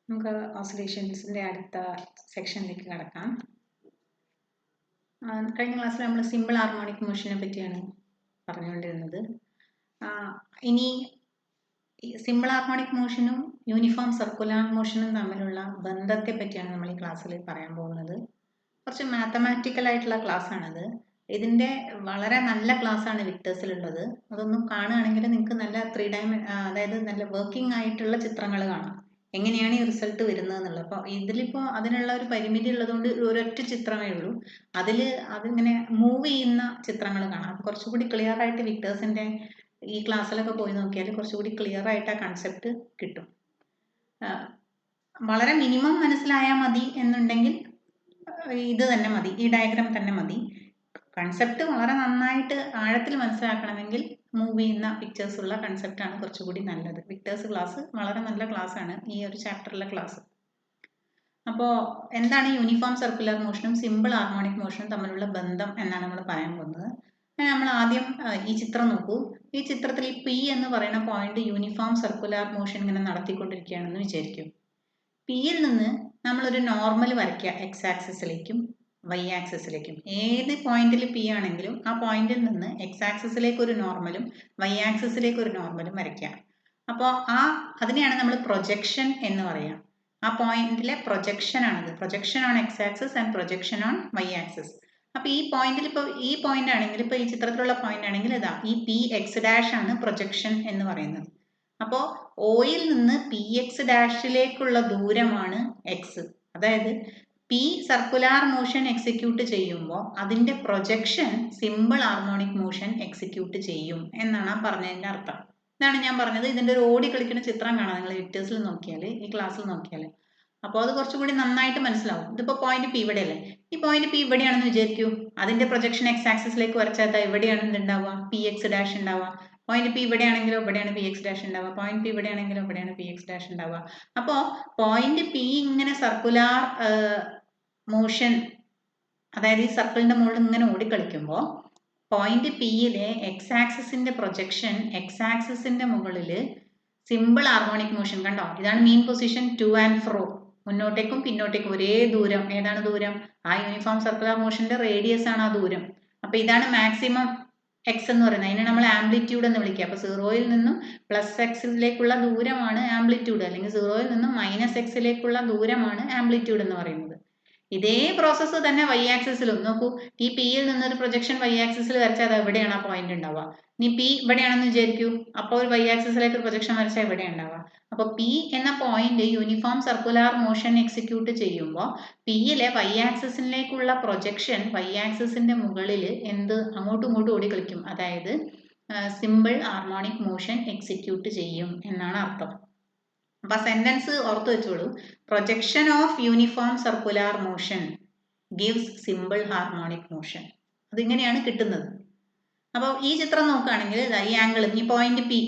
നമുക്ക് ഓസിലേഷൻസിൻ്റെ അടുത്ത സെക്ഷനിലേക്ക് കടക്കാം. കഴിഞ്ഞ ക്ലാസ്സിൽ നമ്മൾ സിമ്പിൾ ഹാർമോണിക് മോഷനെ പറ്റിയാണ് പറഞ്ഞുകൊണ്ടിരുന്നത്. ഇനി സിമ്പിൾ ഹാർമോണിക് മോഷനും യൂണിഫോം സർക്കുലർ മോഷനും തമ്മിലുള്ള ബന്ധത്തെ പറ്റിയാണ് നമ്മൾ ഈ ക്ലാസ്സിൽ പറയാൻ പോകുന്നത്. കുറച്ച് മാത്തമാറ്റിക്കൽ ആയിട്ടുള്ള ക്ലാസ് ആണത്. ഇതിൻ്റെ വളരെ നല്ല ക്ലാസ്സാണ് വിക്ടേഴ്സിലുള്ളത്. അതൊന്നും കാണുകയാണെങ്കിൽ നിങ്ങൾക്ക് നല്ല അതായത് നല്ല വർക്കിംഗ് ആയിട്ടുള്ള ചിത്രങ്ങൾ കാണാം, എങ്ങനെയാണ് ഈ റിസൾട്ട് വരുന്നത് എന്നുള്ളത്. അപ്പോൾ ഇതിലിപ്പോൾ അതിനുള്ള ഒരു പരിമിതി ഉള്ളതുകൊണ്ട് ഒരൊറ്റ ചിത്രമേ ഉള്ളൂ. അതിങ്ങനെ മൂവ് ചെയ്യുന്ന ചിത്രങ്ങൾ കാണാം. അപ്പോൾ കുറച്ചുകൂടി ക്ലിയർ ആയിട്ട് വിക്ടേഴ്സിൻ്റെ ഈ ക്ലാസ്സിലൊക്കെ പോയി നോക്കിയാൽ കുറച്ചുകൂടി ക്ലിയർ ആയിട്ട് ആ കൺസെപ്റ്റ് കിട്ടും. വളരെ മിനിമം മനസ്സിലായാൽ മതി എന്നുണ്ടെങ്കിൽ ഇത് തന്നെ മതി, ഈ ഡയഗ്രാം തന്നെ മതി. കൺസെപ്റ്റ് വളരെ നന്നായിട്ട് ആഴത്തിൽ മനസ്സിലാക്കണമെങ്കിൽ മൂവ് ചെയ്യുന്ന പിക്ചേഴ്സ് ഉള്ള കൺസെപ്റ്റാണ് കുറച്ചുകൂടി നല്ലത്. വിക്ടേഴ്സ് ക്ലാസ് വളരെ നല്ല ക്ലാസ്സാണ്, ഈ ഒരു ചാപ്റ്ററിലെ ക്ലാസ്. അപ്പോൾ എന്താണ് യൂണിഫോം സർക്കുലർ മോഷനും സിമ്പിൾ ഹാർമോണിക് മോഷനും തമ്മിലുള്ള ബന്ധം എന്നാണ് നമ്മൾ പറയാൻ പോകുന്നത്. നമ്മൾ ആദ്യം ഈ ചിത്രം നോക്കൂ. ഈ ചിത്രത്തിൽ ഈ പി എന്ന് പറയുന്ന പോയിന്റ് യൂണിഫോം സർക്കുലർ മോഷൻ ഇങ്ങനെ നടത്തിക്കൊണ്ടിരിക്കുകയാണെന്ന് വിചാരിക്കും. പിയിൽ നിന്ന് നമ്മളൊരു നോർമൽ വരയ്ക്കുക, എക്സ് ആക്സിസിലേക്കും വൈ ആക്സിസിലേക്കും. ഏത് പോയിന്റിൽ പി ആണെങ്കിലും ആ പോയിന്റിൽ നിന്ന് എക്സ് ആക്സിസിലേക്ക് ഒരു നോർമലും വൈ ആക്സിസിലേക്ക് ഒരു നോർമലും വരയ്ക്കുക. അപ്പോൾ അതിനെയാണ് നമ്മൾ പ്രൊജക്ഷൻ എന്ന് പറയാം. ആ പോയിന്റിലെ പ്രൊജക്ഷൻ ആണിത്. Projection on X axis and projection on Y axis. അപ്പോൾ ഈ പോയിന്റിൽ ഈ പോയിന്റ് ആണെങ്കിൽ, ഇപ്പോൾ ഈ ചിത്രത്തിലുള്ള പോയിന്റ് ആണെങ്കിൽ ഇതാ ഈ പി എക്സ് ഡാഷ് ആണ് പ്രൊജക്ഷൻ എന്ന് പറയുന്നത്. അപ്പോൾ ഓയിൽ നിന്ന് പി എക്സ് ഡാഷിലേക്കുള്ള ദൂരമാണ് എക്സ്. അതായത് പി സർക്കുലാർ മോഷൻ എക്സിക്യൂട്ട് ചെയ്യുമ്പോൾ അതിൻ്റെ projection simple harmonic motion execute ചെയ്യും എന്നാണ് പറഞ്ഞതിൻ്റെ അർത്ഥം. ഇതാണ് ഞാൻ പറഞ്ഞത്. ഇതിൻ്റെ ഒരു ഓടി കളിക്കുന്ന ചിത്രം കാണാം നിങ്ങൾ വിക്ടേഴ്സിൽ നോക്കിയാൽ, ഈ ക്ലാസ്സിൽ നോക്കിയാൽ. അപ്പോൾ അത് കുറച്ചുകൂടി നന്നായിട്ട് മനസ്സിലാവും. ഇതിപ്പോൾ പോയിന്റ് പി ഇവിടെ അല്ലേ, ഈ പോയിന്റ് പി ഇവിടെയാണെന്ന് വിചാരിക്കൂ. അതിൻ്റെ പ്രൊജക്ഷൻ എക്സ് ആക്സിസിലേക്ക് വരച്ചാൽ എവിടെയാണ് എന്തുണ്ടാവുക, പി എക്സ് ഡാഷ് ഉണ്ടാവുക. പോയിന്റ് പി ഇവിടെയാണെങ്കിലോ ഇവിടെയാണ് പി എക്സ് ഡാഷ് ഉണ്ടാവുക. പോയിന്റ് പി ഇവിടെയാണെങ്കിലോ ഇവിടെയാണ് പി എക്സ് ഡാഷ് ഉണ്ടാവുക. അപ്പോൾ പോയിന്റ് പി ഇങ്ങനെ സർക്കുലാർ മോഷൻ, അതായത് ഈ സർക്കിളിന്റെ മുകളിൽ ഇങ്ങനെ ഓടിക്കളിക്കുമ്പോൾ പോയിന്റ് പിയിലെ എക്സ് ആക്സിസിന്റെ പ്രൊജക്ഷൻ എക്സ് ആക്സിസിന്റെ മുകളിൽ സിമ്പിൾ ഹാർമോണിക് മോഷൻ കണ്ടോ. ഇതാണ് mean position, to and fro, മുന്നോട്ടേക്കും പിന്നോട്ടേക്കും ഒരേ ദൂരം. ഏതാണ് ദൂരം? ആ യൂണിഫോം സർക്കുലർ മോഷന്റെ റേഡിയസ് ആണ് ആ ദൂരം. അപ്പൊ ഇതാണ് മാക്സിമം എക്സ് എന്ന് പറയുന്നത്. അതിനെ നമ്മൾ ആംപ്ലിറ്റ്യൂഡ് എന്ന് വിളിക്കുക. അപ്പൊ സീറോയിൽ നിന്നും പ്ലസ് എക്സിലേക്കുള്ള ദൂരമാണ് ആംപ്ലിറ്റ്യൂഡ്, അല്ലെങ്കിൽ സീറോയിൽ നിന്നും മൈനസ് എക്സിലേക്കുള്ള ദൂരമാണ് ആംപ്ലിറ്റ്യൂഡ് എന്ന് പറയുന്നത്. ഇതേ പ്രോസസ്സ് തന്നെ വൈ ആക്സിസിലും നോക്കൂ. ഈ പിയിൽ നിന്നൊരു പ്രൊജക്ഷൻ വൈ ആക്സിസിൽ വരച്ചാൽ അത് എവിടെയാണ് ആ പോയിന്റ് ഉണ്ടാവുക. ഇനി പി ഇവിടെയാണെന്ന് വിചാരിക്കൂ. അപ്പോൾ ഒരു വൈ ആക്സിസിലേക്ക് പ്രൊജക്ഷൻ വരച്ചാൽ എവിടെ ഉണ്ടാവുക. അപ്പോൾ പി എന്ന point uniform circular motion execute ചെയ്യുമ്പോൾ പിയിലെ വൈ ആക്സിസിലേക്കുള്ള പ്രൊജക്ഷൻ വൈ ആക്സിസിന്റെ മുകളിൽ അങ്ങോട്ടും ഇങ്ങോട്ടും ഓടി കളിക്കും. അതായത് സിമ്പിൾ ഹാർമോണിക് മോഷൻ എക്സിക്യൂട്ട് ചെയ്യും എന്നാണ് അർത്ഥം. അപ്പൊ സെന്റൻസ് ഓർത്തു വെച്ചോളൂ. Projection of uniform circular motion gives simple harmonic motion. അതിങ്ങനെയാണ് കിട്ടുന്നത്. അപ്പോൾ ഈ ചിത്രം നോക്കുകയാണെങ്കിൽ ഈ ആംഗിൾ, ഈ പോയിന്റ് പി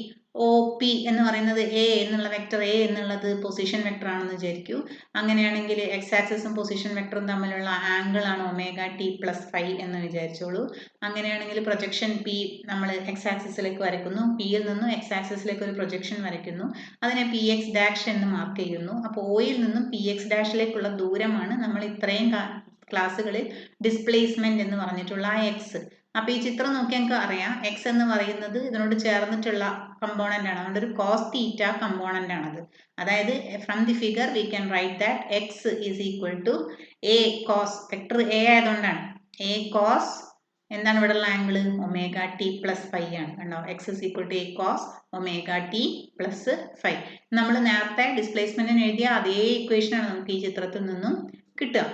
ഒ പി എന്ന് പറയുന്നത് എ എന്നുള്ള വെക്ടർ, എ എന്നുള്ളത് പൊസിഷൻ വെക്ടർ ആണെന്ന് വിചാരിക്കൂ. അങ്ങനെയാണെങ്കിൽ എക്സ് ആക്സിസും പൊസിഷൻ വെക്ടറും തമ്മിലുള്ള ആംഗിൾ ആണ് ഒമേഗ ടി പ്ലസ് ഫൈ എന്ന് വിചാരിച്ചോളൂ. അങ്ങനെയാണെങ്കിൽ പ്രൊജക്ഷൻ പി നമ്മൾ എക്സ് ആക്സിസിലേക്ക് വരയ്ക്കുന്നു. പിയിൽ നിന്നും എക്സ് ആക്സിസിലേക്ക് ഒരു പ്രൊജക്ഷൻ വരയ്ക്കുന്നു. അതിനെ പി എക്സ് ഡാഷ് എന്ന് മാർക്ക് ചെയ്യുന്നു. അപ്പോൾ ഒയിൽ നിന്നും പി എക്സ് ഡാഷിലേക്കുള്ള ദൂരമാണ് നമ്മൾ ഇത്രയും ക്ലാസ്സുകളിൽ ഡിസ്പ്ലേസ്മെന്റ് എന്ന് പറഞ്ഞിട്ടുള്ള ആ എക്സ്. അപ്പൊ ഈ ചിത്രം നോക്കി നമുക്ക് അറിയാം എക്സ് എന്ന് പറയുന്നത് ഇതിനോട് ചേർന്നിട്ടുള്ള കമ്പോണന്റ് ആണ്. അതുകൊണ്ട് ഒരു കോസ് തീറ്റ കമ്പോണന്റ് ആണത്. അതായത് from the figure we can write that X is equal to A cos, vector A ആയതുകൊണ്ടാണ് എ കോസ് എന്താണ് ഇവിടെയുള്ള angle omega T plus phi ആണ്. കണ്ടോ, X is equal to A cos omega T plus phi. നമ്മൾ നേരത്തെ ഡിസ്പ്ലേസ്മെന്റിന് എഴുതിയ അതേ equation ആണ് നമുക്ക് ഈ ചിത്രത്തിൽ നിന്നും കിട്ടുക.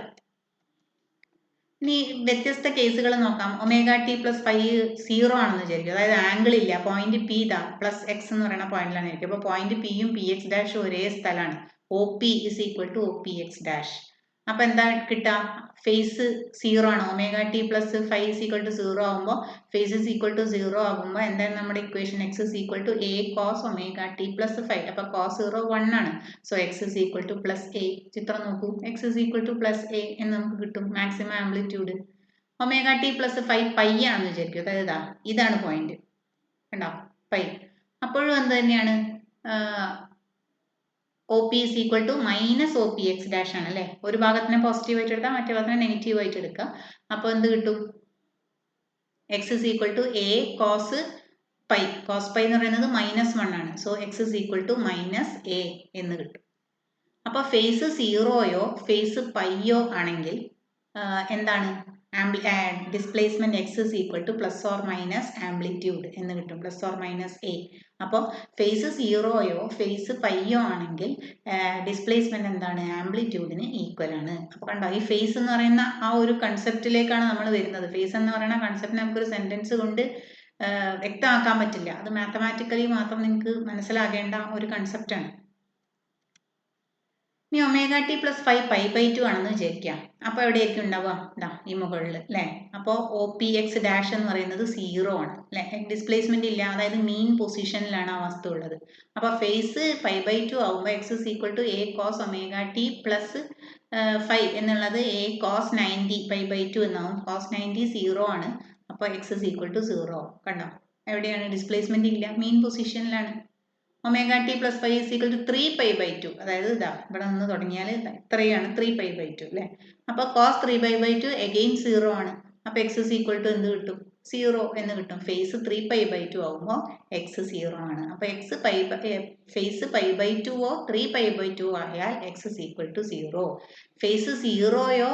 ഇനി വ്യത്യസ്ത കേസുകൾ നോക്കാം. ഒമേഗ ടി പ്ലസ് ഫൈ 0 ആണെന്ന് വിചാരിക്കും. അതായത് ആംഗിൾ ഇല്ല. പോയിന്റ് പി ഇതാ പ്ലസ് എക്സ് എന്ന് പറയുന്ന പോയിന്റിലാണ് ഇരിക്കും. അപ്പോൾ പോയിന്റ് പിയും പി എക്സ് ഡാഷും ഒരേ സ്ഥലമാണ്. O P is equal to O P X dash. അപ്പൊ എന്താ കിട്ടുക? ഫേസ് 0 ആണ്. Omega T plus phi is equal to 0 ആകുമ്പോൾ ഫേസ് ഇസ് ഈക്വൽ ടു 0 ആകുമ്പോൾ എന്താണ് നമ്മുടെ equation? X is equal to A cos omega T plus phi. അപ്പൊ cos 0 1 ആണ്. So X is equal to plus A. ചിത്രം നോക്കൂ, X is equal to plus A എന്ന് നമുക്ക് കിട്ടും. Maximum amplitude omega T plus phi pi ആണെന്ന് വിചാരിക്കും. അതായത് ഇതാണ് പോയിന്റ്, കണ്ടോ, പൈ. അപ്പോഴും എന്ത് തന്നെയാണ്, O P is equal to minus O P X dash ആണ് അല്ലേ. ഒരു ഭാഗത്തിനെ പോസിറ്റീവ് ആയിട്ട് എടുക്കാം, മറ്റേ ഭാഗത്തിനെ നെഗറ്റീവ് ആയിട്ട് എടുക്കാം. അപ്പോൾ എന്ത് കിട്ടും? X is equal to A cos pi. Cos pi എന്ന് പറയുന്നത് -1 ആണ്. So X is equal to -a എന്ന് കിട്ടും. അപ്പോൾ ഫേസ് 0യോ ഫേസ് പൈയോ ആണെങ്കിൽ എന്താണ് displacement X is equal to plus or minus amplitude എന്ന് കിട്ടും, പ്ലസ് ഓർ മൈനസ് എ. അപ്പോൾ ഫേസ് 0യോ ഫേസ് പൈയോ ആണെങ്കിൽ ഡിസ്പ്ലേസ്മെന്റ് എന്താണ്? ആംപ്ലിറ്റ്യൂഡിന് ഈക്വൽ ആണ്. അപ്പോൾ കണ്ടോ, ഈ ഫേസ് എന്ന് പറയുന്ന ആ ഒരു കൺസെപ്റ്റിലേക്കാണ് നമ്മൾ വരുന്നത്. ഫേസ് എന്ന് പറയുന്ന കൺസെപ്റ്റ് നമുക്കൊരു സെന്റൻസ് കൊണ്ട് വ്യക്തമാക്കാൻ പറ്റില്ല. അത് മാത്തമാറ്റിക്കലി മാത്രം നിങ്ങൾക്ക് മനസ്സിലാകേണ്ട ഒരു കൺസെപ്റ്റാണ്. ഇനി ഒമേഗ ടി പ്ലസ് 5 π/2 ആണെന്ന് വിചാരിക്കാം. അപ്പോൾ എവിടെയായിരിക്കും ഉണ്ടാവുക? ഇതാ ഈ മുകളിൽ അല്ലേ. അപ്പോൾ ഒ പി എക്സ് ഡാഷ് എന്ന് പറയുന്നത് 0 ആണ് അല്ലേ. ഡിസ്പ്ലേസ്മെന്റ് ഇല്ല, അതായത് മീൻ പൊസിഷനിലാണ് ആ വസ്തു ഉള്ളത്. അപ്പോൾ ഫേസ് 5/2 ആവുമ്പോൾ X is equal to A cos omega T plus 5 എന്നുള്ളത് എ കോസ് 90 π/2 എന്നാവും. കോസ് 90 0 ആണ്. അപ്പോൾ എക്സ് ഇസ് ഈക്വൽ ടു 0. കണ്ടോ, എവിടെയാണ്? ഡിസ്പ്ലേസ്മെന്റ് ഇല്ല, മീൻ പൊസിഷനിലാണ്. Omega T plus 5 is equal to 3 π/2, അതായത് ഇതാ ഇവിടെ നിന്ന് തുടങ്ങിയാൽ ഇത്രയാണ് 3 π/2 അല്ലേ. അപ്പോൾ കോസ് 3 π/2 അഗെയിൻ 0 ആണ്. അപ്പോൾ എക്സ് ഇസ് ഈക്വൽ ടു എന്ത് കിട്ടും? 0 എന്ന് കിട്ടും. ഫേസ് 3 π/2 ആകുമ്പോൾ എക്സ് 0 ആണ്. അപ്പോൾ ഫേസ് π/2ഓ 3 π/2 ആയാൽ X is equal to 0. Phase 0യോ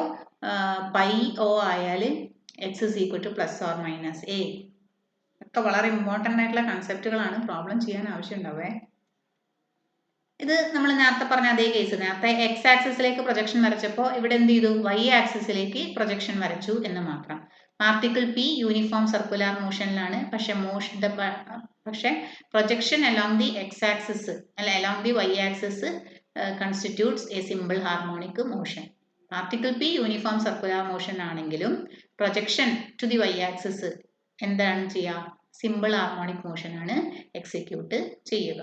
പൈ ആയാൽ X is equal to plus or minus A. ഒക്കെ വളരെ ഇമ്പോർട്ടൻ്റ് ആയിട്ടുള്ള കൺസെപ്റ്റുകളാണ്, പ്രോബ്ലം ചെയ്യാൻ ആവശ്യമുണ്ടാവേ. ഇത് നമ്മൾ നേരത്തെ പറഞ്ഞ അതേ കേസ്, നേരത്തെ എക്സ് ആക്സിസിലേക്ക് പ്രൊജക്ഷൻ വരച്ചപ്പോൾ ഇവിടെ എന്ത് ചെയ്തു? വൈ ആക്സിസിലേക്ക് പ്രൊജക്ഷൻ വരച്ചു എന്ന് മാത്രം. പാർട്ടിക്കിൾ പി യൂണിഫോം സർക്കുലർ മോഷനിലാണ്. പക്ഷെ projection along the X axis അല്ല along the Y axis constitutes a simple harmonic motion. Particle P uniform circular motion ആണെങ്കിലും projection to the Y axis എന്താണ് ചെയ്യുക? സിമ്പിൾ ഹാർമോണിക് മോഷൻ ആണ് execute ചെയ്യുക.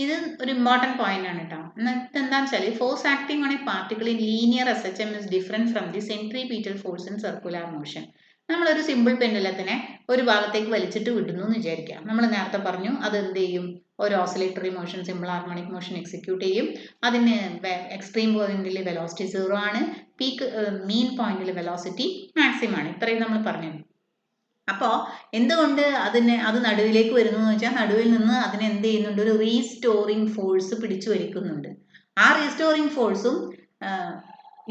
ഇത് ഒരു ഇമ്പോർട്ടൻറ്റ് പോയിന്റ് ആണ് കേട്ടോ. എന്നിട്ട് എന്താണെന്ന് വെച്ചാൽ force acting on A particle in linear SHM is different from the centripetal force in circular motion. നമ്മളൊരു സിമ്പിൾ പെൻഡുലത്തിനെ ഒരു ഭാഗത്തേക്ക് വലിച്ചിട്ട് വിടുന്നു എന്ന് വിചാരിക്കാം. നമ്മൾ നേരത്തെ പറഞ്ഞു അത് എന്ത് ചെയ്യും? ഒരു oscillatory motion, simple harmonic motion execute ചെയ്യും. അതിന് എക്സ്ട്രീം പോയിന്റിൽ വെലോസിറ്റി 0 ആണ്, പീക്ക് മീൻ പോയിന്റിൽ വെലോസിറ്റി മാക്സിമം ആണ്. ഇത്രയും നമ്മൾ പറഞ്ഞു. അപ്പോൾ എന്തുകൊണ്ട് അത് നടുവിലേക്ക് വരുന്നു എന്ന് വെച്ചാൽ നടുവിൽ നിന്ന് അതിനെ എന്ത് ചെയ്യുന്നുണ്ട്? ഒരു റീസ്റ്റോറിങ് ഫോഴ്സ് പിടിച്ചു വലിക്കുന്നുണ്ട്. ആ റീസ്റ്റോറിങ് ഫോഴ്സും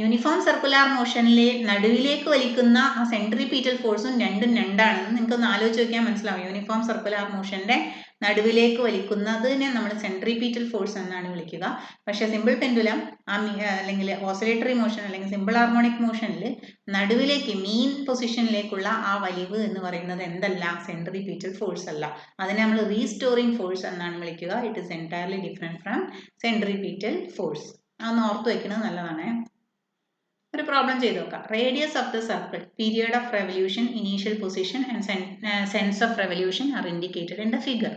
യൂണിഫോം സർക്കുലർ മോഷനിലെ നടുവിലേക്ക് വലിക്കുന്ന ആ സെൻട്രിപീറ്റൽ ഫോഴ്സും രണ്ടും രണ്ടാണെന്ന് നിങ്ങൾക്കൊന്ന് ആലോചിച്ച് നോക്കിയാൽ മനസ്സിലാവും. യൂണിഫോം സർക്കുലർ മോഷന്റെ നടുവിലേക്ക് വലിക്കുന്നതിനെ നമ്മൾ സെൻട്രിപീറ്റൽ ഫോഴ്സ് എന്നാണ് വിളിക്കുക. പക്ഷേ സിമ്പിൾ പെൻഡുലം അല്ലെങ്കിൽ ഓസിലേറ്ററി മോഷൻ അല്ലെങ്കിൽ സിമ്പിൾ ഹാർമോണിക് മോഷനിൽ നടുവിലേക്ക് മീൻ പൊസിഷനിലേക്കുള്ള ആ വലിവ് എന്ന് പറയുന്നത് എന്തല്ല? സെൻട്രിപീറ്റൽ ഫോഴ്സ് അല്ല. അതിനെ നമ്മൾ റീസ്റ്റോറിങ് ഫോഴ്സ് എന്നാണ് വിളിക്കുക. It is entirely different from centripetal force. അതൊന്ന് ഓർത്ത് വെക്കുന്നത് നല്ലതാണ്. ഒരു പ്രോബ്ലം ചെയ്ത് നോക്കാം. Radius of the circle, period of revolution, initial position and sense of revolution are indicated in the figure.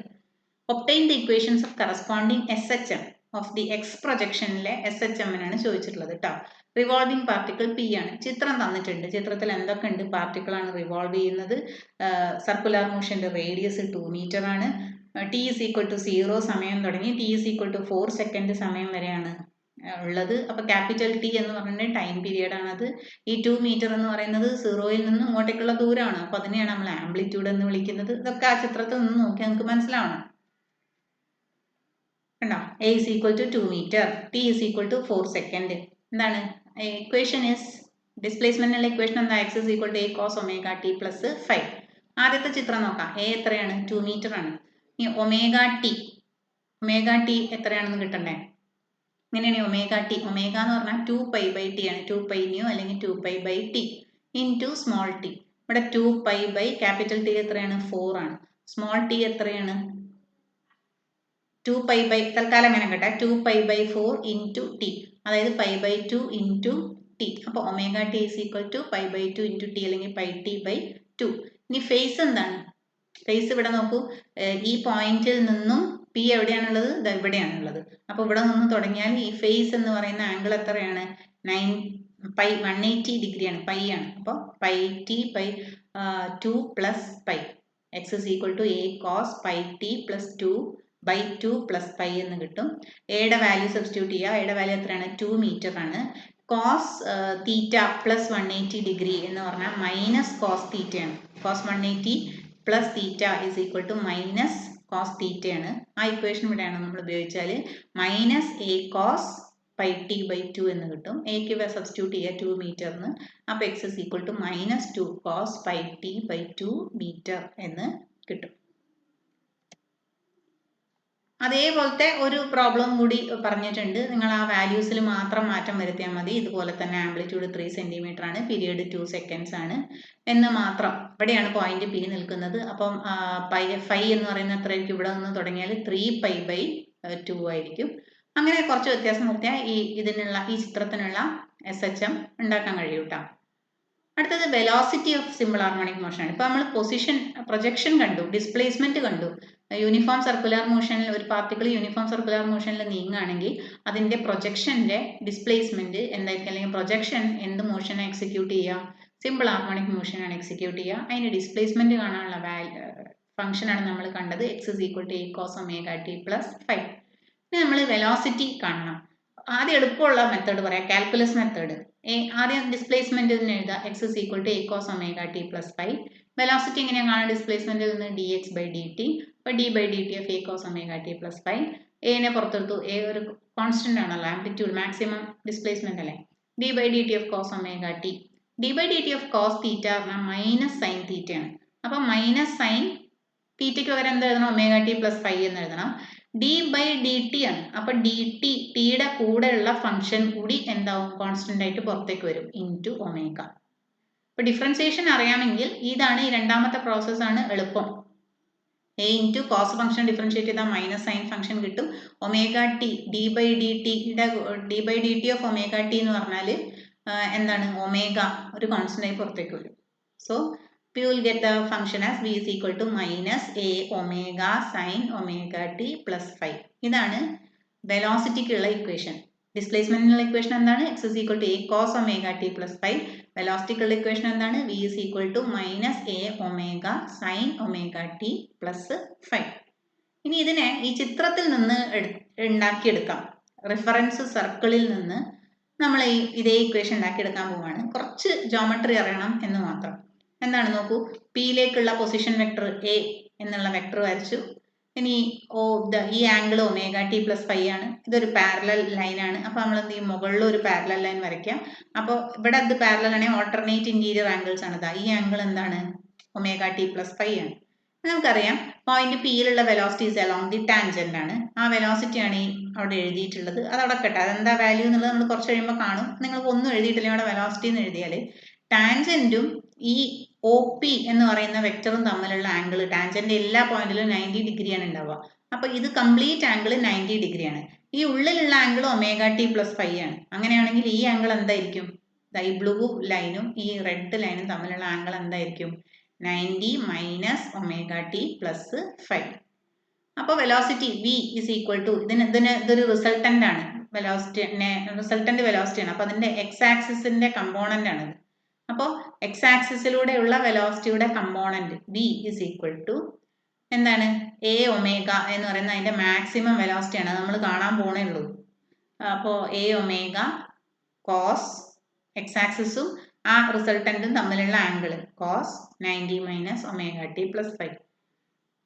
Obtain the equations of corresponding SHM of the X പ്രൊജക്ഷനിലെ SHM-നാണ് ചോദിച്ചിട്ടുള്ളത് കേട്ടോ. റിവോൾവിംഗ് പാർട്ടിക്കിൾ പി ആണ്. ചിത്രം തന്നിട്ടുണ്ട്. ചിത്രത്തിൽ എന്തൊക്കെ ഉണ്ട്? പാർട്ടിക്കിൾ ആണ് റിവോൾവ് ചെയ്യുന്നത്. സർക്കുലർ മോഷന്റെ റേഡിയസ് 2 മീറ്റർ ആണ്. T is equal to 0 സമയം തുടങ്ങി T is equal to 4 second സമയം വരെയാണ് ഉള്ളത്. അപ്പോൾ ക്യാപിറ്റൽ T എന്ന് പറയുന്നത് ടൈം പീരിയഡ് ആണത്. ഈ 2 മീറ്റർ എന്ന് പറയുന്നത് 0-യിൽ നിന്ന് ഇങ്ങോട്ടേക്കുള്ള ദൂരമാണ്. അപ്പോൾ അതിനെയാണ് നമ്മൾ ആംപ്ലിറ്റ്യൂഡ് എന്ന് വിളിക്കുന്നത്. ഇതൊക്കെ ആ ചിത്രത്തിൽ നിന്ന് നോക്കിയാൽ നമുക്ക് മനസ്സിലാവണം. കണ്ടോ? A is equal to 2 metre, T is equal to 4 second. എന്താണ് ഇക്വേഷൻ? ഇസ് ഡിസ്പ്ലേസ്മെന്റിനുള്ള ഇക്വേഷൻ എന്താ? X is equal to A cos omega t plus 5. ആദ്യത്തെ ചിത്രം നോക്കാം. A എത്രയാണ്? 2 മീറ്റർ ആണ്. ഇനി ഒമേഗ ടി എത്രയാണെന്ന് കിട്ടണ്ടേ? ഇങ്ങനെയാണ് ഒമേഗ ടി. ഒമേഗ എന്ന് പറഞ്ഞാൽ 2π/t ആണ്. 2π അല്ലെങ്കിൽ 2π/t ഇൻറ്റു സ്മോൾ ടി. ഇവിടെ 2π ക്യാപിറ്റൽ T എത്രയാണ്? 4 ആണ്. സ്മോൾ ടി എത്രയാണ്? 2π തൽക്കാലം അങ്ങനെ കേട്ടെ. 2π/4 ഇൻറ്റു ടി, അതായത് π/2 ഇൻറ്റു ടി. അപ്പോൾ omega T is equal to π/2 into T അല്ലെങ്കിൽ πt/2. ഇനി ഫേസ് എന്താണ്? ഫേസ് ഇവിടെ നോക്കൂ. ഈ പോയിന്റിൽ നിന്നും പി എവിടെയാണുള്ളത്? ഇവിടെയാണുള്ളത്. അപ്പോൾ ഇവിടെ നിന്ന് തുടങ്ങിയാൽ ഈ ഫേസ് എന്ന് പറയുന്ന ആംഗിൾ എത്രയാണ്? 180 ഡിഗ്രിയാണ്, പൈ ആണ്. അപ്പോൾ πt/2 plus pi. X is equal to A cos πt plus 2 by 2 plus pi എന്ന് കിട്ടും. എയുടെ വാല്യൂ സബ്സ്റ്റിറ്റ്യൂട്ട് ചെയ്യുക. എയുടെ വാല്യൂ എത്രയാണ്? 2 മീറ്റർ ആണ്. കോസ് തീറ്റ പ്ലസ് 180 ഡിഗ്രി എന്ന് പറഞ്ഞാൽ മൈനസ് കോസ് തീറ്റയാണ്. Cos 180 plus theta is equal to minus cos തീറ്റയാണ്. ആ ഇക്വേഷൻ ഇവിടെയാണ് നമ്മൾ ഉപയോഗിച്ചാൽ minus A cos pi T by 2 എന്ന് കിട്ടും. എക്ക് സബ്സ്റ്റിറ്റ്യൂട്ട് ചെയ്യുക 2 മീറ്ററിന്. അപ്പോൾ X is equal to minus 2 cos pi T by 2 metre എന്ന് കിട്ടും. അതേപോലത്തെ ഒരു പ്രോബ്ലം കൂടി പറഞ്ഞിട്ടുണ്ട്. നിങ്ങൾ ആ വാല്യൂസിൽ മാത്രം മാറ്റം വരുത്തിയാൽ മതി. ഇതുപോലെ തന്നെ ആംപ്ലിറ്റ്യൂഡ് 3 സെൻറ്റിമീറ്റർ ആണ്, പീരിയഡ് 2 സെക്കൻഡ്സ് ആണ് എന്ന് മാത്രം. ഇവിടെയാണ് പോയിന്റ് പി നിൽക്കുന്നത്. അപ്പം ഫൈ എന്ന് പറയുന്നത് എത്രയായിരിക്കും? ഇവിടെ നിന്ന് തുടങ്ങിയാൽ 3 പൈ ബൈ 2 ആയിരിക്കും. അങ്ങനെ കുറച്ച് വ്യത്യാസം നിർത്തിയാൽ ഈ ചിത്രത്തിനുള്ള SHM ഉണ്ടാക്കാൻ കഴിയും കേട്ടോ. അടുത്തത് velocity of simple harmonic motion ആണ്. ഇപ്പോൾ നമ്മൾ പ്രൊജക്ഷൻ കണ്ടു, ഡിസ്പ്ലേസ്മെന്റ് കണ്ടു. യൂണിഫോം സർക്കുലർ മോഷനിൽ ഒരു പാർട്ടിക്കിൾ യൂണിഫോം സർക്കുലർ മോഷനിൽ നീങ്ങുകയാണെങ്കിൽ അതിന്റെ പ്രൊജക്ഷന്റെ ഡിസ്പ്ലേസ്മെന്റ് എന്തായിരിക്കും? അല്ലെങ്കിൽ പ്രൊജക്ഷൻ എന്ത് മോഷനെ എക്സിക്യൂട്ട് ചെയ്യുക? സിമ്പിൾ ഹാർമോണിക് മോഷനാണ് എക്സിക്യൂട്ട് ചെയ്യുക. അതിന്റെ ഡിസ്പ്ലേസ്മെന്റ് കാണാനുള്ള ഫംഗ്ഷനാണ് നമ്മൾ കണ്ടത്. X is equal to A cos omega T plus 5. ഇനി നമ്മൾ വെലോസിറ്റി കാണണം. ആദ്യം എളുപ്പമുള്ള മെത്തേഡ് പറയാം, കാൽക്കുലസ് മെത്തേഡ്. ആദ്യം ഡിസ്പ്ലേസ്മെന്റ് എഴുതുക. X is equal to A cos omega T plus 5. Velocity എങ്ങനെയാണ് കാണുക? ഡിസ്പ്ലേസ്മെന്റിൽ നിന്ന് D X by D T. അപ്പോൾ D by D T of A cos omega T plus 5. എനെ പുറത്തെടുത്തു. എ ഒരു കോൺസ്റ്റന്റ് ആണല്ലോ, ആംപ്ലിറ്റ്യൂഡ് മാക്സിമം ഡിസ്പ്ലേസ്മെന്റ് അല്ലേ. D by D T of cos omega T. D by D T of cos theta പറഞ്ഞാൽ minus sign തീറ്റയാണ്. അപ്പം minus sign തീറ്റയ്ക്ക് പകരം എന്ത് എഴുതണം? ഒമേഗ ടി പ്ലസ് 5 എന്ന് എഴുതണം. ഡി ബൈ ഡി ടി ആണ്. അപ്പൊ ഡി ടി ടിയുടെ കൂടെയുള്ള ഫംഗ്ഷൻ കൂടി എന്താവും? കോൺസ്റ്റന്റ് ആയിട്ട് പുറത്തേക്ക് വരും, ഇൻറ്റു ഒമേഗ. ഇപ്പൊ ഡിഫറൻസിയേഷൻ അറിയാമെങ്കിൽ ഇതാണ് ഈ രണ്ടാമത്തെ പ്രോസസ്സാണ് എളുപ്പം. A into cos function differentiate ചെയ്താൽ മൈനസ് സൈൻ ഫംഗ്ഷൻ കിട്ടും. Omega T D by D ടിയുടെ D by D T of omega T എന്ന് പറഞ്ഞാൽ എന്താണ്? ഒമേഗ ഒരു കോൺസ്റ്റന്റ് ആയി പുറത്തേക്ക് വരും. So we will get the function as v is equal to minus a omega sin omega t plus 5. ഇതാണ് വെലോസിറ്റിക്കുള്ള ഇക്വേഷൻ. ഡിസ്പ്ലേസ്മെന്റിനുള്ള ഇക്വേഷൻ എന്താണ്? X is equal to A cos omega T plus 5. വെലോസിറ്റിക്കുള്ള ഇക്വേഷൻ എന്താണ്? V is equal to minus A omega sine omega T plus 5. ഇനി ഇതിനെ ഈ ചിത്രത്തിൽ നിന്ന് ഉണ്ടാക്കിയെടുക്കാം. റെഫറൻസ് സർക്കിളിൽ നിന്ന് നമ്മൾ ഇതേ ഇക്വേഷൻ ഉണ്ടാക്കിയെടുക്കാൻ പോവുകയാണ്. കുറച്ച് ജോമെട്രി അറിയണം എന്ന് മാത്രം. എന്താണ് നോക്കൂ, പിയിലേക്കുള്ള പൊസിഷൻ വെക്ടർ എ എന്നുള്ള വെക്ടർ വരച്ചു. ഇനി ഈ ആംഗിൾ ഒമേഗ ടി പ്ലസ് 5 ആണ്. ഇതൊരു പാരലൽ ലൈൻ ആണ്. അപ്പോൾ നമ്മൾ എന്ത് ചെയ്യും? മുകളിൽ ഒരു പാരലൽ ലൈൻ വരയ്ക്കാം. അപ്പോൾ ഇവിടെ ഇത് പാരലൽ ആണെങ്കിൽ ഓൾട്ടർനേറ്റ് ഇന്റീരിയർ ആംഗിൾസ് ആണ്. ഈ ആംഗിൾ എന്താണ്? ഒമേഗ ടി പ്ലസ് 5 ആണ്. നമുക്കറിയാം പോയിന്റ് പിയിലുള്ള വെലോസിറ്റീസ് അലോങ് ദി ടാൻജന്റ് ആണ്. ആ വെലോസിറ്റി ആണ് ഈ അവിടെ എഴുതിയിട്ടുള്ളത്. അത് അവിടെ കേട്ടോ, അതെന്താ വാല്യൂ എന്നുള്ളത് നമ്മൾ കുറച്ച് കഴിയുമ്പോൾ കാണും. നിങ്ങൾ ഒന്നും എഴുതിയിട്ടില്ല, അവിടെ വെലോസിറ്റി എന്ന് എഴുതിയാൽ ടാൻജന്റും ഈ ഒ പി എന്ന് പറയുന്ന വെക്ടറും തമ്മിലുള്ള ആംഗിൾ, ടാൻജന്റ് എല്ലാ പോയിന്റിലും 90 ഡിഗ്രിയാണ് ഉണ്ടാവുക. അപ്പൊ ഇത് കംപ്ലീറ്റ് ആംഗിൾ 90 ഡിഗ്രിയാണ്. ഈ ഉള്ളിലുള്ള ആംഗിൾ ഒമേഗ ടി പ്ലസ് 5 ആണ്. അങ്ങനെയാണെങ്കിൽ ഈ ആംഗിൾ എന്തായിരിക്കും? ഈ ബ്ലൂ ലൈനും ഈ റെഡ് ലൈനും തമ്മിലുള്ള ആംഗിൾ എന്തായിരിക്കും? 90 മൈനസ് ഒമേഗ ടി പ്ലസ് 5. അപ്പോൾ velocity V is equal to ഇതൊരു റിസൾട്ടന്റ് ആണ്. റിസൾട്ടന്റ് വെലോസിറ്റി ആണ്. അപ്പൊ അതിന്റെ എക്സ് ആക്സിസിന്റെ കമ്പോണന്റ് ആണ്. അപ്പോൾ എക്സ് ആക്സിസിലൂടെയുള്ള വെലോസിറ്റിയുടെ component V is equal to എന്താണ്? എ ഒമേഗ എന്ന് പറയുന്ന അതിന്റെ മാക്സിമം വെലോസിറ്റി ആണ്. നമ്മൾ കാണാൻ പോണേ ഉള്ളൂ. അപ്പോൾ എ ഒമേഗ കോസ് എക്സ് ആക്സിസും ആ റിസൾട്ടന്റും തമ്മിലുള്ള angle cos 90 minus omega T plus 5.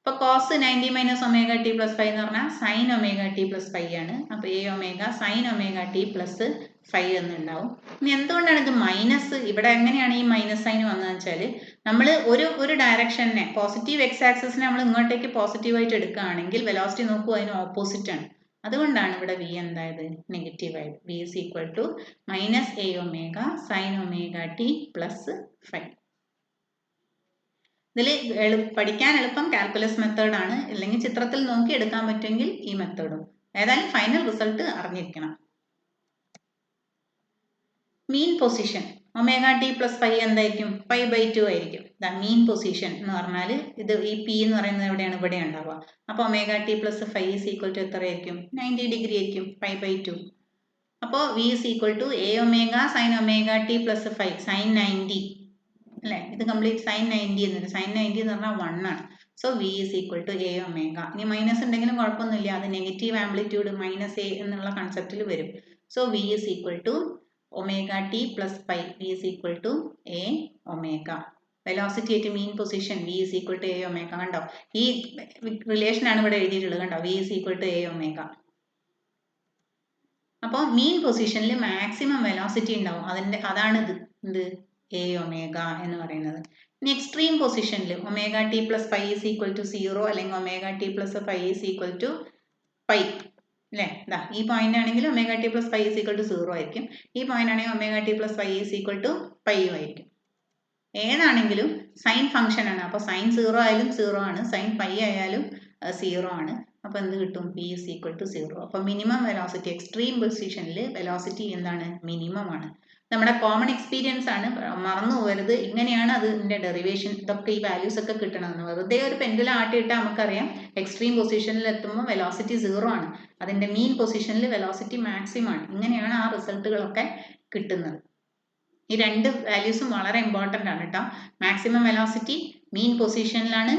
അപ്പോൾ cos 90 minus omega T plus 5 എന്ന് പറഞ്ഞാൽ സൈൻ ഒമേഗ ടി പ്ലസ് 5 ആണ്. അപ്പോൾ A omega sine omega T plus 5 എന്നുണ്ടാവും. ഇനി എന്തുകൊണ്ടാണ് ഇത് മൈനസ്? ഇവിടെ എങ്ങനെയാണ് ഈ മൈനസ് സൈൻ വന്നതെന്ന് വെച്ചാൽ നമ്മൾ ഒരു ഡയറക്ഷനെ പോസിറ്റീവ് എക്സ് ആക്സിസിനെ നമ്മൾ ഇങ്ങോട്ടേക്ക് പോസിറ്റീവായിട്ട് എടുക്കുകയാണെങ്കിൽ വെലോസിറ്റി നോക്കൂ, അതിന് ഓപ്പോസിറ്റ് ആണ്. അതുകൊണ്ടാണ് ഇവിടെ വി എന്തായത്? നെഗറ്റീവ് ആയത്. V is equal to minus A omega sine omega T plus 5. ഇതിൽ പഠിക്കാൻ എളുപ്പം കാൽക്കുലസ് മെത്തേഡ് ആണ്. അല്ലെങ്കിൽ ചിത്രത്തിൽ നോക്കി എടുക്കാൻ പറ്റുമെങ്കിൽ ഈ മെത്തേഡും. ഏതായാലും ഫൈനൽ റിസൾട്ട് അറിഞ്ഞിരിക്കണം. മീൻ പൊസിഷൻ ഒമേഗ ടി പ്ലസ് 5 എന്തായിരിക്കും? 5/2 ആയിരിക്കും. മീൻ പൊസിഷൻ എന്ന് പറഞ്ഞാൽ ഇത് ഈ പി എന്ന് പറയുന്നത് എവിടെയാണ്? ഇവിടെ ഉണ്ടാവുക. അപ്പോൾ omega T plus 5 is equal to എത്ര ആയിരിക്കും? 90 ഡിഗ്രി ആയിരിക്കും. 5/2. അപ്പോൾ V is equal to A omega sine omega T plus 5 sine 90 അല്ലേ? ഇത് കംപ്ലീറ്റ് സൈൻ 90 എന്നുണ്ട്. സൈൻ 90 എന്ന് പറഞ്ഞാൽ 1 ആണ്. So V is equal to A omega. ഇനി മൈനസ് ഉണ്ടെങ്കിലും കുഴപ്പമൊന്നുമില്ല, അത് നെഗറ്റീവ് ആംപ്ലിറ്റ്യൂഡ് മൈനസ് എ എന്നുള്ള കൺസെപ്റ്റിൽ വരും. So V is equal to omega T plus pi. V is equal to A omega. Velocity ആയിട്ട് mean position V is equal to A omega. കണ്ടോ, ഈ റിലേഷൻ ആണ് ഇവിടെ എഴുതിയിട്ടുള്ളത്. കണ്ടോ, V is equal to A omega. അപ്പോൾ mean പൊസിഷനിൽ maximum velocity ഉണ്ടാവും, അതാണ് ഇത് എ ഒമേഗ എന്ന് പറയുന്നത്. ഇനി എക്സ്ട്രീം പൊസിഷനിൽ omega T plus pi is equal to 0 അല്ലെങ്കിൽ omega T plus pi is equal to pi അല്ലേ. ഈ പോയിന്റ് ആണെങ്കിൽ omega T plus pi is equal to 0 ആയിരിക്കും. ഈ പോയിന്റ് ആണെങ്കിൽ omega T plus pi is equal to പൈയും ആയിരിക്കും. ഏതാണെങ്കിലും സൈൻ ഫംഗ്ഷൻ ആണ്. അപ്പോൾ സൈൻ 0 ആയാലും 0 ആണ്, സൈൻ പൈ ആയാലും 0 ആണ്. അപ്പോൾ എന്ത് കിട്ടും? P is equal to 0. അപ്പോൾ മിനിമം വെലോസിറ്റി എക്സ്ട്രീം പൊസിഷനിൽ വെലോസിറ്റി എന്താണ്? മിനിമം ആണ്. നമ്മുടെ കോമൺ എക്സ്പീരിയൻസ് ആണ്, മറന്നു പോകരുത്. ഇങ്ങനെയാണ് അതിൻ്റെ ഡെറിവേഷൻ. ഇതൊക്കെ ഈ വാല്യൂസ് ഒക്കെ കിട്ടണമെന്ന്. വെറുതെ ഒരു പെൻഡുലം ആട്ടിയിട്ടാൽ നമുക്കറിയാം എക്സ്ട്രീം പൊസിഷനിൽ എത്തുമ്പോൾ വെലോസിറ്റി 0 ആണ്, അതിൻ്റെ മീൻ പൊസിഷനിൽ വെലോസിറ്റി മാക്സിമം ആണ്. ഇങ്ങനെയാണ് ആ റിസൾട്ടുകളൊക്കെ കിട്ടുന്നത്. ഈ രണ്ട് വാല്യൂസും വളരെ ഇമ്പോർട്ടൻ്റ് ആണ് കേട്ടോ. മാക്സിമം വെലോസിറ്റി മീൻ പൊസിഷനിലാണ്,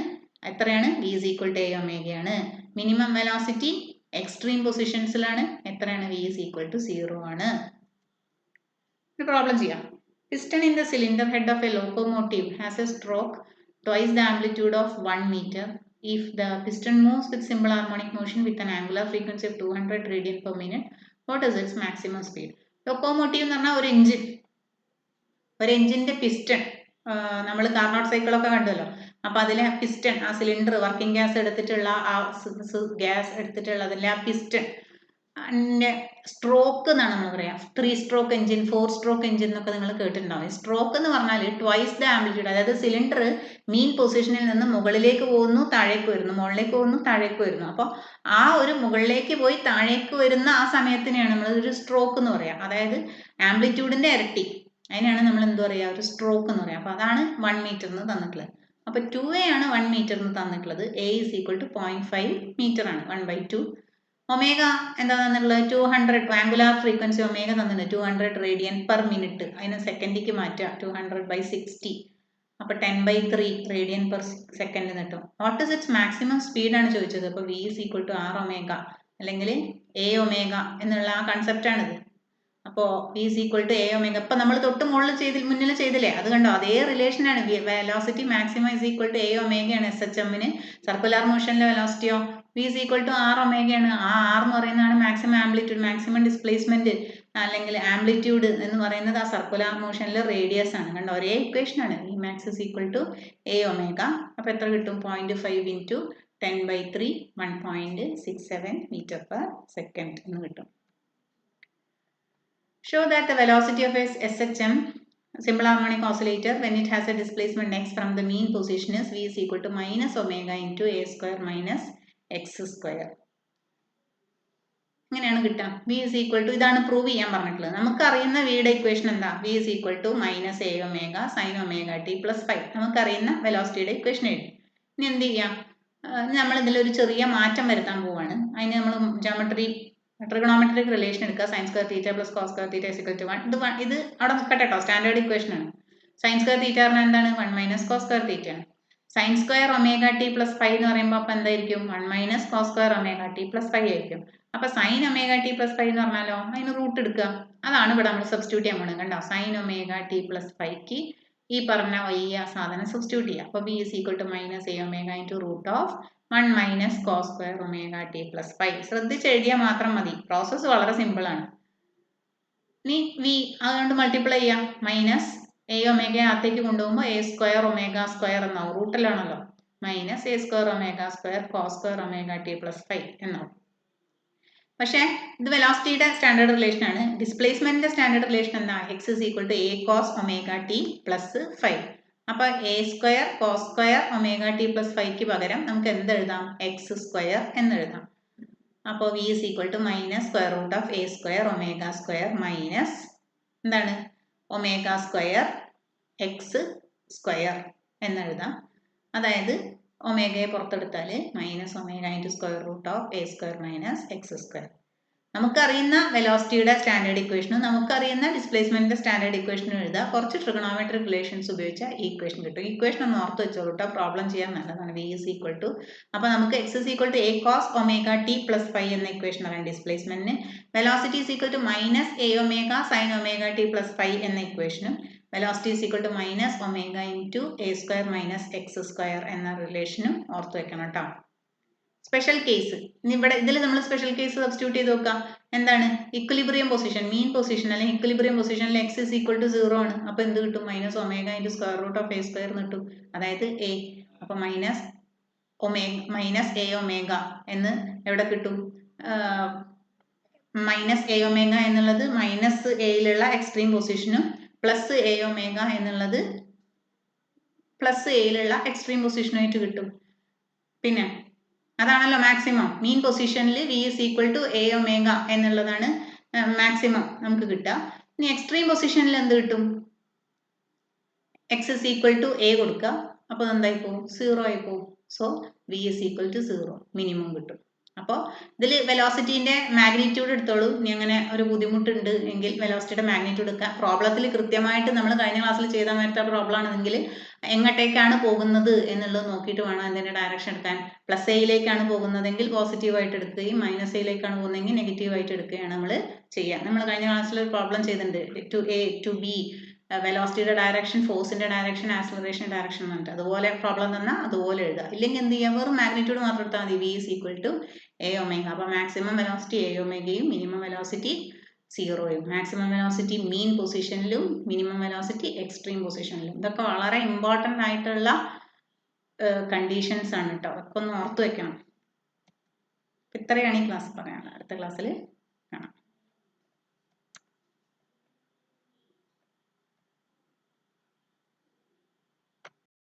എത്രയാണ്? V is equal to A ഒമേഗയാണ്. മിനിമം വെലോസിറ്റി എക്സ്ട്രീം പൊസിഷൻസിലാണ്, എത്രയാണ്? വി ഈസ് ഈക്വൽ ടു 0 ആണ്. ഒരു പ്രോബ്ലം ചെയ്യാം. Piston in the cylinder head of a locomotive has a stroke twice the amplitude of 1 meter. If the piston moves with simple harmonic motion with an angular frequency of 200 radian per minute, what is its maximum speed? Locomotive എന്ന് പറഞ്ഞാൽ ഒരു എഞ്ചിൻ്റെ piston. നമ്മൾ Carnot സൈക്കിളൊക്കെ കണ്ടല്ലോ. അപ്പോൾ അതിലെ piston, ആ cylinder working gas എടുത്തിട്ടുള്ള അതിലെ ആ പിസ്റ്റൺ സ്ട്രോക്ക് എന്നാണ് നമ്മൾ പറയാം. 3 സ്ട്രോക്ക് എഞ്ചിൻ, 4 സ്ട്രോക്ക് എഞ്ചിൻ എന്നൊക്കെ നിങ്ങൾ കേട്ടിട്ടുണ്ടാവും. സ്ട്രോക്ക് എന്ന് പറഞ്ഞാൽ ട്വൈസ് ദ ആംപ്ലിറ്റ്യൂഡ്, അതായത് സിലിണ്ടർ മീൻ പൊസിഷനിൽ നിന്ന് മുകളിലേക്ക് പോകുന്നു, താഴേക്ക് വരുന്നു, മുകളിലേക്ക് പോകുന്നു, താഴേക്ക് വരുന്നു. അപ്പോൾ ആ ഒരു മുകളിലേക്ക് പോയി താഴേക്ക് വരുന്ന ആ സമയത്തിനെയാണ് നമ്മൾ ഒരു സ്ട്രോക്ക് എന്ന് പറയാം. അതായത് ആംപ്ലിറ്റ്യൂഡിന്റെ ഇരട്ടി, അതിനാണ് നമ്മൾ എന്ത് പറയുക? ഒരു സ്ട്രോക്ക് എന്ന് പറയാം. അപ്പോൾ അതാണ് 1 മീറ്റർ എന്ന് തന്നിട്ടുള്ളത്. അപ്പോൾ 2a ആണ് 1 മീറ്റർ എന്ന് തന്നിട്ടുള്ളത്. a is equal to 0.5 metre ആണ്, 1/2. ഒമേഗ എന്താ തന്നിട്ടുള്ളത്? 200. ആംഗുലാർ ഫ്രീക്വൻസി ഒമേഗ തന്നിട്ടുണ്ട് 200 റേഡിയൻ പെർ മിനിറ്റ്. അതിനെ സെക്കൻഡിക്ക് മാറ്റുക, 200/60. അപ്പോൾ 10/3 റേഡിയൻ പെർ സെക്കൻഡ് കിട്ടും. വാട്ട് ഇസ് ഇറ്റ്സ് മാക്സിമം സ്പീഡാണ് ചോദിച്ചത്. അപ്പോൾ V is equal to R omega അല്ലെങ്കിൽ എ ഒമേഗ എന്നുള്ള ആ കൺസെപ്റ്റാണിത്. അപ്പോൾ V is equal to A omega. ഇപ്പം നമ്മൾ തൊട്ട് മുന്നിൽ ചെയ്തില്ലേ, അത് കണ്ടോ, അതേ റിലേഷനാണ്. Velocity maximum is equal to A ഒമേഗയാണ് SHM-ന്. സർക്കുലർ മോഷനിലെ വെലോസിറ്റിയോ V is equal to R ഒമേഗയാണ്. ആ ആർ എന്ന് പറയുന്നതാണ് മാക്സിമം ആംപ്ലിറ്റ്യൂഡ്, മാക്സിമം ഡിസ്പ്ലേസ്മെന്റ് അല്ലെങ്കിൽ ആംപ്ലിറ്റ്യൂഡ് എന്ന് പറയുന്നത് ആ സർക്കുലർ മോഷനിലെ റേഡിയസ് ആണ്. കണ്ടോ, ഒരേ ഇക്വേഷനാണ്. V max is equal to A omega. അപ്പോൾ എത്ര കിട്ടും? 0.5 ഇൻറ്റു 10/3 1.67 മീറ്റർ പെർ സെക്കൻഡ് എന്ന് കിട്ടും. Show that the velocity of a SHM, simple harmonic oscillator, when it has a displacement x from the mean position is v is equal to minus omega into a square minus x square. ഇങ്ങനെയാണ് കിട്ടുക. v is equal to, ഇതാണ് prove ചെയ്യാൻ പറഞ്ഞിട്ടുള്ളത്. നമുക്കറിയുന്ന വിയുടെ equation എന്താ? v is equal to minus A omega sine omega T plus 5. നമുക്കറിയുന്ന വെലോസിറ്റിയുടെ equation എഴുതി. ഇനി എന്ത് ചെയ്യാം? നമ്മൾ ഇതിലൊരു ചെറിയ മാറ്റം വരുത്താൻ പോവാണ്. അതിന് നമ്മൾ ട്രിഗണോമെട്രിക് റിലേഷൻ എടുക്കുക. Sine square theta plus cos square theta equal to 1. ഇത് അവിടെ നിൽക്കട്ടെ കേട്ടോ, സ്റ്റാൻഡേർഡ് ഇക്വേഷൻ ആണ്. സൈൻ സ്ക്വയർ തീറ്റ പറഞ്ഞാൽ എന്താണ്? 1 മൈനസ് കോസ് സ്ക്വയർ തീറ്റ ആണ്. Sine square omega T plus 5 എന്ന് പറയുമ്പോൾ അപ്പം എന്തായിരിക്കും? 1 minus cos square omega T plus 5 ആയിരിക്കും. അപ്പോൾ സൈൻ ഒമേഗ ടി പ്ലസ് 5 എന്ന് പറഞ്ഞാലോ അതിന് റൂട്ട് എടുക്കുക. അതാണ് ഇവിടെ നമ്മൾ സബ്സ്റ്റിറ്റ്യൂട്ട് ചെയ്യാൻ പോകുന്നത്. കണ്ടോ, സൈൻ ഒമേഗ ടി പ്ലസ് 5ക്ക് ഈ പറഞ്ഞ വലിയ സാധനം സബ്സ്റ്റിറ്റ്യൂട്ട് ചെയ്യുക. അപ്പോൾ B is equal to minus A omega into root of 1 minus cos square omega T plus 5. ശ്രദ്ധിച്ചെഴുതിയാൽ മാത്രം മതി, പ്രോസസ്സ് വളരെ സിമ്പിളാണ്. ഇനി വി അതുകൊണ്ട് മൾട്ടിപ്ലൈ ചെയ്യാം. മൈനസ് എ ഒമേഗ അകത്തേക്ക് കൊണ്ടുപോകുമ്പോൾ എ സ്ക്വയർ ഒമേഗ സ്ക്വയർ എന്നാവും, റൂട്ടിലാണല്ലോ. Minus A square omega square cos square omega T plus 5 എന്നാവും. പക്ഷേ ഇത് വെലോസിറ്റിയുടെ സ്റ്റാൻഡേർഡ് റിലേഷൻ ആണ്. ഡിസ്പ്ലേസ്മെന്റിന്റെ സ്റ്റാൻഡേർഡ് റിലേഷൻ എന്താ? X is equal to A cos omega T plus 5. അപ്പോൾ A square cos square omega T plus 5ക്ക് പകരം നമുക്ക് എന്തെഴുതാം? എക്സ് സ്ക്വയർ എന്നെഴുതാം. അപ്പോൾ V is equal to minus square root of A square omega square minus എന്താണ്? Omega square X square എന്നെഴുതാം. അതായത് ഒമേഗയെ പുറത്തെടുത്താൽ minus omega into square root of A square minus X square. നമുക്കറിയുന്ന വെലോസിറ്റിയുടെ സ്റ്റാൻഡേർഡ് ഇക്വേഷനും നമുക്കറിയുന്ന ഡിസ്പ്ലേസ്മെന്റിന്റെ സ്റ്റാൻഡേർഡ് ഇക്വേഷനും എഴുതുക. കുറച്ച് ട്രിഗണോമെട്രിക് റിലേഷൻസ് ഉപയോഗിച്ച ഈ ഇക്വേഷൻ കിട്ടും. ഇക്വേഷൻ ഒന്ന് ഓർത്ത് വെച്ചോളൂ കേട്ടോ, പ്രോബ്ലം ചെയ്യാൻ നല്ലതാണ്. വി ഇസ് ഈക്വൽ ടു, അപ്പോൾ നമുക്ക് X is equal to A cos omega T plus phi എന്ന ഇക്വേഷൻ അറിയാം ഡിസ്പ്ലേസ്മെന്റിന്. Velocity is equal to minus A omega sine omega T plus phi എന്ന ഇക്വേഷനും velocity is equal to minus omega into A square minus X square എന്ന റിലേഷനും ഓർത്ത് വെക്കണം കേട്ടോ. സ്പെഷ്യൽ കേസ് ഇവിടെ ഇതിൽ നമ്മൾ സ്പെഷ്യൽ കേസ് സബ്സ്റ്റിറ്റ്യൂട്ട് ചെയ്ത് നോക്കാം. എന്താണ്? ഇക്വിലിബ്രിയം പൊസിഷൻ, മീൻ പൊസിഷൻ അല്ലെങ്കിൽ ഇക്വിലിബ്രിയം പൊസിഷനിൽ എക്സ് ഇസ് ഈക്വൽ ടു 0 ആണ്. അപ്പോൾ എന്ത് കിട്ടും? Minus omega into square root of A square എന്ന് കിട്ടും, അതായത് എ. അപ്പോൾ മൈനസ് എ ഒമേഗ എന്ന് എവിടെ കിട്ടും? മൈനസ് എ ഒമേഗ എന്നുള്ളത് മൈനസ് എയിലുള്ള എക്സ്ട്രീം പൊസിഷനും പ്ലസ് എ ഒമേഗ എന്നുള്ളത് പ്ലസ് എയിലുള്ള എക്സ്ട്രീം പൊസിഷനുമായിട്ട് കിട്ടും. പിന്നെ അതാണല്ലോ മാക്സിമം. മീൻ പൊസിഷനിൽ V is equal to A omega എന്നുള്ളതാണ് മാക്സിമം നമുക്ക് കിട്ടുക. ഇനി എക്സ്ട്രീം പൊസിഷനിൽ എന്ത് കിട്ടും? X is equal to A കൊടുക്കുക, അപ്പോൾ എന്തായി പോകും? 0 ആയി പോകും. So V is equal to 0 minimum കിട്ടും. അപ്പോൾ ഇതിൽ വെലോസിറ്റീൻ്റെ മാഗ്നിറ്റ്യൂഡ് എടുത്തോളൂ. ഇനി അങ്ങനെ ഒരു ബുദ്ധിമുട്ടുണ്ട് എങ്കിൽ വെലോസിറ്റിയുടെ മാഗ്നിറ്റ്യൂഡ് എടുക്കുക. പ്രോബ്ലത്തിൽ കൃത്യമായിട്ട് നമ്മൾ കഴിഞ്ഞ ക്ലാസ്സിൽ ചെയ്ത മാതിരത്തെ പ്രോബ്ലം ആണെങ്കിൽ എങ്ങോട്ടേക്കാണ് പോകുന്നത് എന്നുള്ളത് നോക്കിയിട്ട് വേണം അതിൻ്റെ ഡയറക്ഷൻ എടുക്കാൻ. പ്ലസ് എയിലേക്കാണ് പോകുന്നതെങ്കിൽ പോസിറ്റീവായിട്ട് എടുക്കുകയും മൈനസ് എയിലേക്കാണ് പോകുന്നതെങ്കിൽ നെഗറ്റീവായിട്ട് എടുക്കുകയാണ് നമ്മൾ ചെയ്യുക. നമ്മൾ കഴിഞ്ഞ ക്ലാസ്സിൽ ഒരു പ്രോബ്ലം ചെയ്തിട്ടുണ്ട്, ടു എ ടു ബി, വെലോസിറ്റിയുടെ ഡയറക്ഷൻ, ഫോഴ്സിന്റെ ഡയറക്ഷൻ, ആക്സിലറേഷൻ ഡയറക്ഷൻ എന്ന് പറഞ്ഞിട്ട് അതുപോലെ പ്രോബ്ലം തന്നാൽ അതുപോലെ എഴുതുക. ഇല്ലെങ്കിൽ എന്ത് ചെയ്യാം? വെറും മാഗ്നിറ്റ്യൂഡ് മാത്രം എടുത്താൽ മതി. V is equal to A omega. അപ്പോൾ മാക്സിമം വെലോസിറ്റി എ ഒമേഗയും മിനിമം വെലോസിറ്റി 0യും. മാക്സിമം വെലോസിറ്റി മീൻ പൊസിഷനിലും മിനിമം വെലോസിറ്റി എക്സ്ട്രീം പൊസിഷനിലും. ഇതൊക്കെ വളരെ ഇമ്പോർട്ടൻ്റ് ആയിട്ടുള്ള കണ്ടീഷൻസ് ആണ് കേട്ടോ. അതൊക്കെ ഒന്ന് ഓർത്ത് വെക്കണം. ഇത്രയാണ് ഈ ക്ലാസ് പറയാനുള്ളത്. അടുത്ത ക്ലാസ്സിൽ കാണാം.